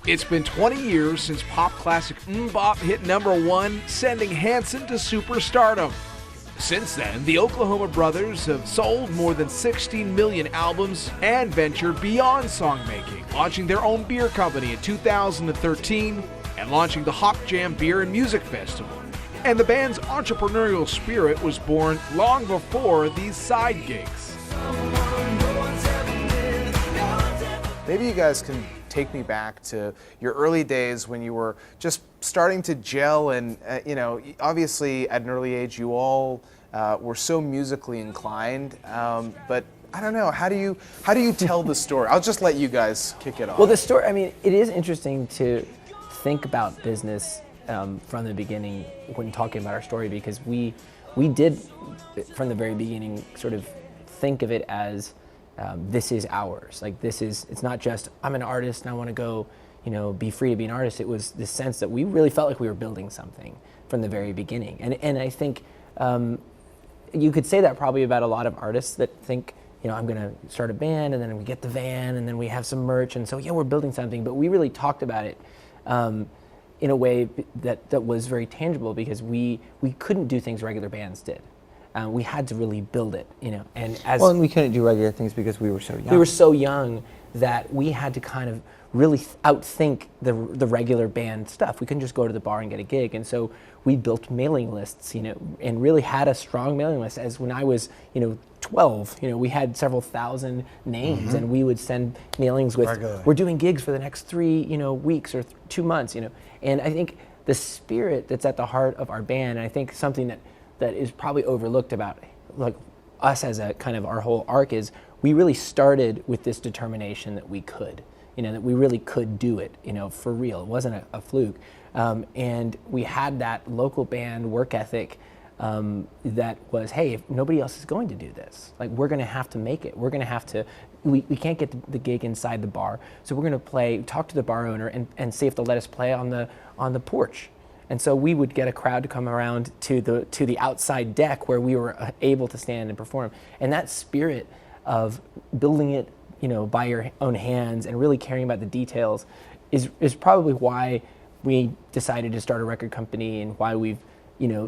It's been 20 years since pop classic MMMBop hit #1, sending Hanson to superstardom. Since then, the Oklahoma brothers have sold more than 16 million albums and ventured beyond songmaking, launching their own beer company in 2013 and launching the Hop Jam Beer and Music Festival. And the band's entrepreneurial spirit was born long before these side gigs. Maybe you guys can take me back to your early days when you were just starting to gel, and obviously at an early age you all were so musically inclined, but I don't know, how do you tell the story? I'll just let you guys kick it off. Well, the story, I mean, it is interesting to think about business from the beginning when talking about our story, because we did from the very beginning sort of think of it as this is ours. Like, it's not just I'm an artist and I want to go, be free to be an artist. It was the sense that we really felt like we were building something from the very beginning. And I think you could say that probably about a lot of artists that think, I'm going to start a band and then we get the van and then we have some merch, and so yeah, we're building something. But we really talked about it in a way that was very tangible, because we couldn't do things regular bands did. We had to really build it, and and we couldn't do regular things because we were so young. We were so young that we had to kind of really outthink the regular band stuff. We couldn't just go to the bar and get a gig, and so we built mailing lists, and really had a strong mailing list. As when I was, 12, we had several thousand names, and we would send mailings with, we're doing gigs for the next 3, weeks or 2 months, And I think the spirit that's at the heart of our band, and I think something that is probably overlooked about like us as a kind of our whole arc, is we really started with this determination that we could, that we really could do it, for real. It wasn't a fluke. And we had that local band work ethic that was, hey, if nobody else is going to do this, like, we're going to have to make it. We're going to have to, we can't get the gig inside the bar, so we're going to talk to the bar owner and see if they'll let us play on the porch. And so we would get a crowd to come around to the outside deck where we were able to stand and perform. And that spirit of building it, by your own hands and really caring about the details is probably why we decided to start a record company, and why we've,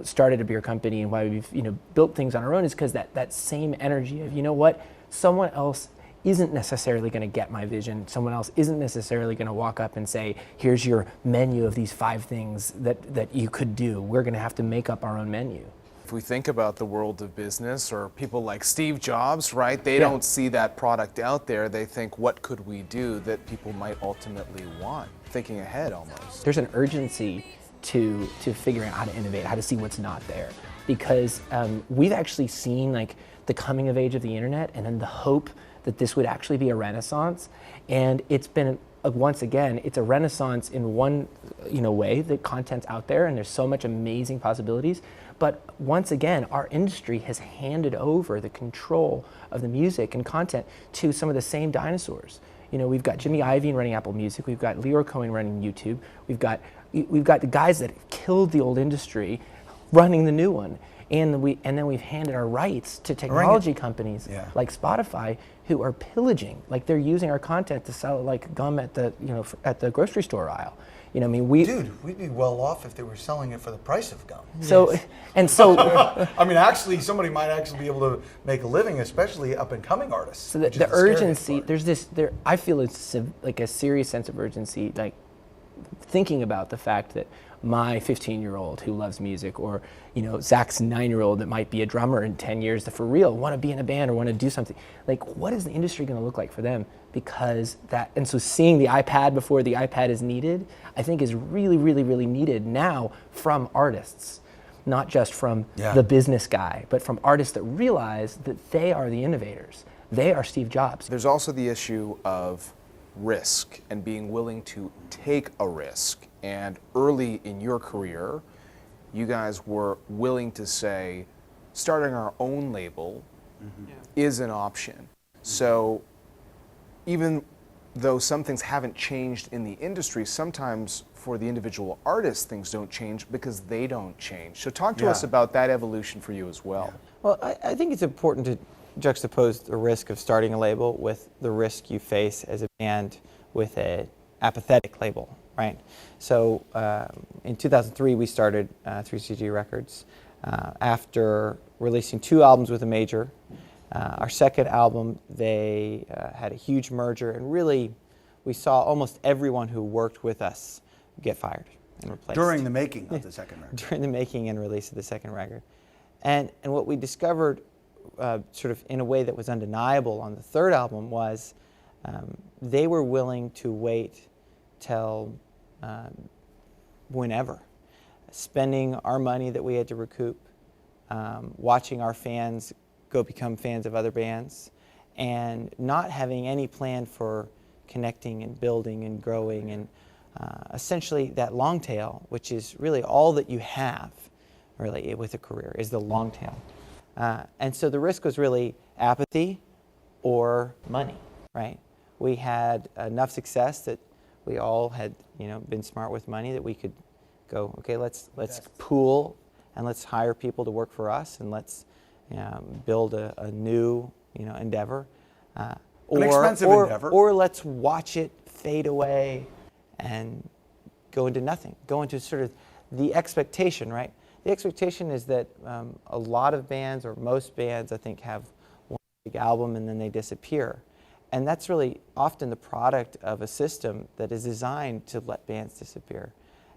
started a beer company, and why we've, built things on our own, is because that same energy of, someone else isn't necessarily going to get my vision. Someone else isn't necessarily going to walk up and say, here's your menu of these 5 things that you could do. We're going to have to make up our own menu. If we think about the world of business, or people like Steve Jobs, right? They don't see that product out there. They think, what could we do that people might ultimately want? Thinking ahead almost. There's an urgency to figuring out how to innovate, how to see what's not there. Because we've actually seen like the coming of age of the internet, and then the hope that this would actually be a renaissance. And it's been, once again, it's a renaissance in one way. The content's out there and there's so much amazing possibilities. But once again, our industry has handed over the control of the music and content to some of the same dinosaurs. We've got Jimmy Iovine running Apple Music, we've got Leroy Cohen running YouTube, we've got the guys that killed the old industry running the new one. And then we've handed our rights to technology companies like Spotify, who are pillaging, like they're using our content to sell it like gum at the at the grocery store aisle. Dude, we'd be well off if they were selling it for the price of gum. So, I mean, actually, somebody might actually be able to make a living, especially up and coming artists. So the urgency, I feel it's like a serious sense of urgency, like thinking about the fact that my 15-year-old who loves music, or Zach's 9-year-old that might be a drummer in 10 years that for real want to be in a band or want to do something, like, what is the industry going to look like for them? Because and so seeing the iPad before the iPad is needed, I think is really, really, really needed now from artists, not just from the business guy, but from artists that realize that they are the innovators. They are Steve Jobs. There's also the issue of risk and being willing to take a risk. And early in your career, you guys were willing to say, starting our own label is an option. So even though some things haven't changed in the industry, sometimes for the individual artists, things don't change because they don't change. So talk to us about that evolution for you as well. Well, I think it's important to juxtapose the risk of starting a label with the risk you face as a band with a apathetic label, right? So in 2003, we started 3CG Records after releasing 2 albums with a major. Our second album, they had a huge merger, and really, we saw almost everyone who worked with us get fired and replaced. During the making of the second record. During the making and release of the second record. And what we discovered sort of in a way that was undeniable on the third album was they were willing to wait till whenever, spending our money that we had to recoup, watching our fans go become fans of other bands, and not having any plan for connecting and building and growing, and essentially that long tail, which is really all that you have really with a career, is the long tail. And so the risk was really apathy or money, right? We had enough success that we all had, been smart with money, that we could go, okay, let's pool and let's hire people to work for us, and let's build a new, endeavor. An expensive endeavor. Or let's watch it fade away and go into nothing, go into sort of the expectation, right? The expectation is that a lot of bands, or most bands, I think, have one big album and then they disappear. And that's really often the product of a system that is designed to let bands disappear.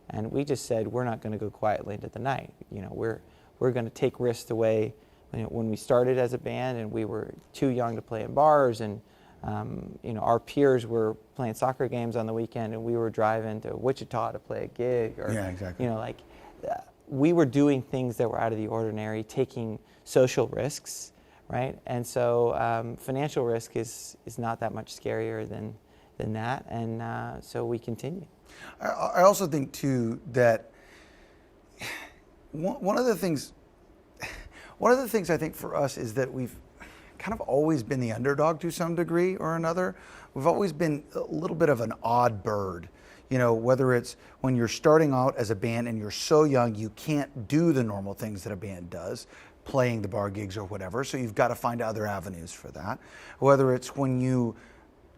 And we just said, we're not going to go quietly into the night. We're going to take risks the way when we started as a band, and we were too young to play in bars, and our peers were playing soccer games on the weekend, and we were driving to Wichita to play a gig. Or, yeah, exactly. We were doing things that were out of the ordinary, taking social risks, right? And so financial risk is not that much scarier than that, and so we continue. I also think too that one of the things I think for us is that we've kind of always been the underdog to some degree or another. We've always been a little bit of an odd bird. Whether it's when you're starting out as a band and you're so young you can't do the normal things that a band does, playing the bar gigs or whatever, so you've got to find other avenues for that. Whether it's when you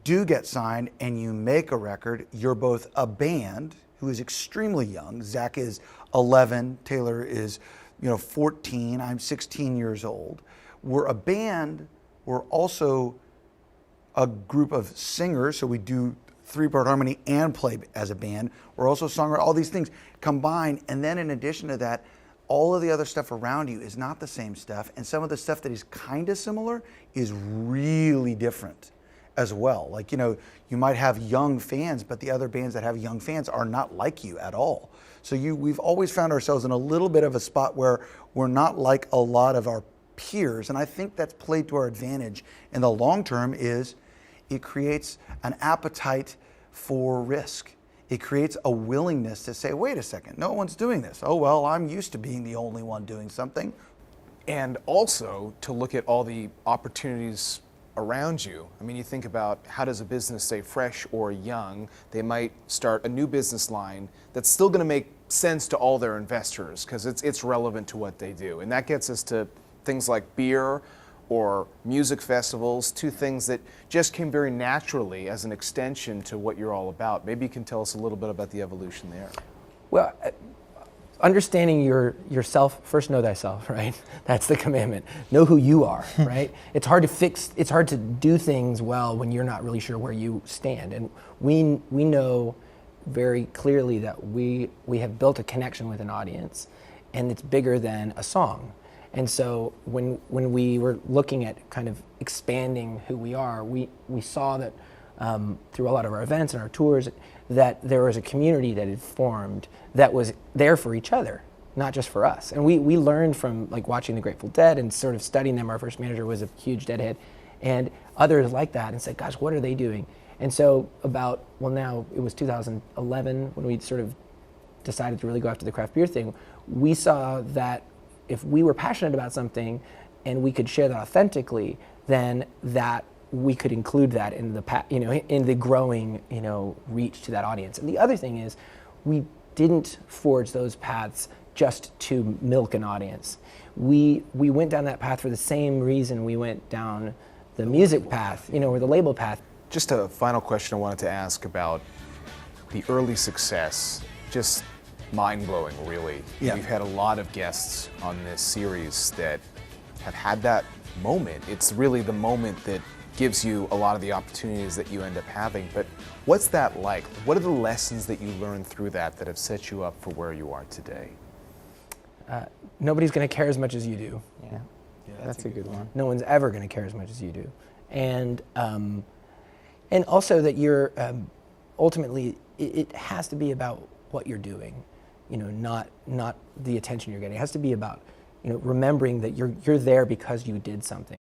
do get signed and you make a record, you're both a band who is extremely young. Zach is 11, Taylor is 14, I'm 16 years old. We're a band, we're also a group of singers, so we do 3-part harmony and play as a band. We're also songwriters, all these things combined, and then in addition to that, all of the other stuff around you is not the same stuff, and some of the stuff that is kind of similar is really different as well. Like, you might have young fans, but the other bands that have young fans are not like you at all. So we've always found ourselves in a little bit of a spot where we're not like a lot of our peers, and I think that's played to our advantage in the long term. Is it creates an appetite for risk. It creates a willingness to say, wait a second, no one's doing this. Oh, well, I'm used to being the only one doing something. And also to look at all the opportunities around you. I mean, you think about, how does a business stay fresh or young? They might start a new business line that's still going to make sense to all their investors because it's relevant to what they do. And that gets us to things like beer or music festivals, 2 things that just came very naturally as an extension to what you're all about. Maybe you can tell us a little bit about the evolution there. Well, understanding yourself, first know thyself, right? That's the commandment. Know who you are, right? It's hard to do things well when you're not really sure where you stand. And we know very clearly that we have built a connection with an audience, and it's bigger than a song. And so when we were looking at kind of expanding who we are, we saw that through a lot of our events and our tours, that there was a community that had formed that was there for each other, not just for us. And we learned from watching the Grateful Dead and sort of studying them. Our first manager was a huge Deadhead, and others like that, and said, gosh, what are they doing? And so now it was 2011 when we sort of decided to really go after the craft beer thing. We saw that if we were passionate about something and we could share that authentically, then that we could include that in the growing, reach to that audience. And the other thing is, we didn't forge those paths just to milk an audience. We went down that path for the same reason we went down the music path, or the label path. Just a final question I wanted to ask about the early success, just mind-blowing, really. Yeah. We've had a lot of guests on this series that have had that moment. It's really the moment that gives you a lot of the opportunities that you end up having. But what's that like? What are the lessons that you learned through that have set you up for where you are today? Nobody's going to care as much as you do. Yeah, that's a good one. No one's ever going to care as much as you do, and also that you're ultimately it has to be about what you're doing, not the attention you're getting. It has to be about remembering that you're there because you did something.